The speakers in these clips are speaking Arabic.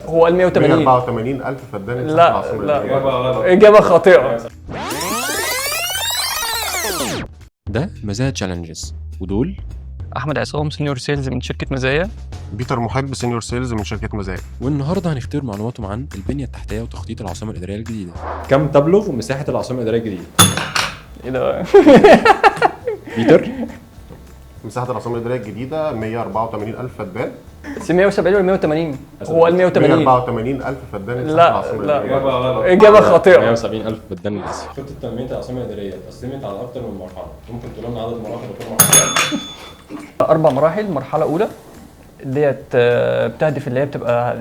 هو قال 180. 184,000 فدان. لا لا، اجابه خاطئه. ده مزايا تشالنجز، ودول احمد عصام سينيور سيلز من شركه مزايا. بيتر محب سينيور سيلز من شركه مزايا. والنهارده هنختبر معلوماتهم عن البنيه التحتيه وتخطيط العاصمه الاداريه الجديده. كم تبلغ مساحه العاصمه الاداريه الجديده؟ ايه ده؟ بيتر. مساحه العاصمه الاداريه الجديده 184,000 فدان. 170 ولا 180؟ هو قال 180. 184,000 فدان. لا لا، اجابه خاطئه. 170,000 فدان للاسف. خطه تنميه العاصمه الاداريه اتقسمت على اكثر من مرحله، ممكن تقول لنا عدد مراحل وكل مرحله؟ 4 مراحل. مرحله اولى ديت بتهدف اللي هي بتبقى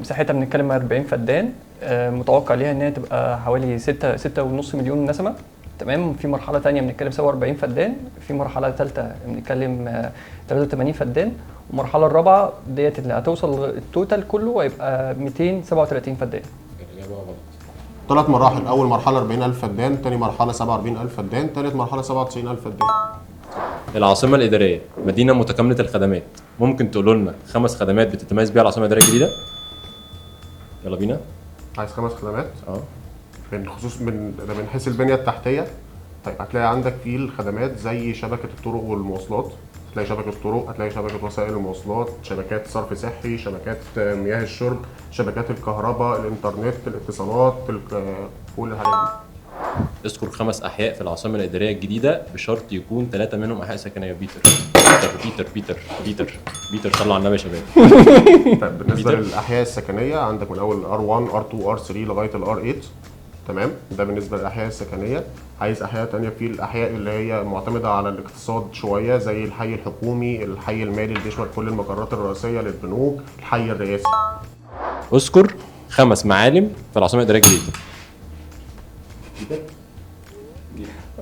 مساحتها بنتكلم 40 فدان، متوقع ليها ان هي تبقى حوالي 6.5 مليون نسمه. تمام. في مرحله ثانيه بنتكلم 47 فدان، في مرحله ثالثه بنتكلم 83 فدان، والمرحله الرابعه ديت اللي هتوصل التوتال كله هيبقى 237 فدان. الاجابه غلط. 3 مراحل. اول مرحله 40,000 فدان، ثاني مرحله 47,000 فدان، ثالث مرحله 97,000 فدان. العاصمه الاداريه مدينه متكامله الخدمات، ممكن تقولوا لنا 5 خدمات بتتميز بيها العاصمه الاداريه الجديده؟ يلا بينا. عايز 5 خدمات؟ اه. من خصوص من حيث البنيه التحتيه. طيب هتلاقي عندك في الخدمات زي شبكه الطرق والمواصلات، هتلاقي شبكه طرق، هتلاقي شبكه وسائل المواصلات، شبكات صرف صحي، شبكات مياه الشرب، شبكات الكهرباء، الانترنت، الاتصالات، كل الحاجات دي. اذكر 5 احياء في العاصمه الاداريه الجديده بشرط يكون 3 منهم احياء سكنيه. بيتر بيتر بيتر بيتر بيتر صلوا على النبي يا شباب. طيب بالنسبه للاحياء السكنيه عندك من اول R1 R2 R3 لغايه R8. تمام. ده بالنسبه للاحياء السكنيه. عايز احياء تانية في الاحياء اللي هي معتمده على الاقتصاد شويه، زي الحي الحكومي، الحي المالي اللي بيشمل كل المقرات الرئيسيه للبنوك، الحي الرئاسي. اذكر 5 معالم في العاصمه الاداريه الجديده.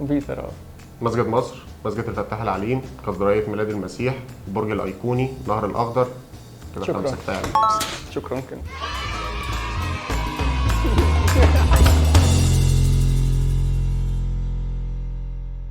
بيتر. مسجد مصر، مسجد الفتاح العليم، كاتدرائية ميلاد المسيح، البرج الايقوني، نهر الاخضر. كده شكراً. 5 بتاعي. شكرا.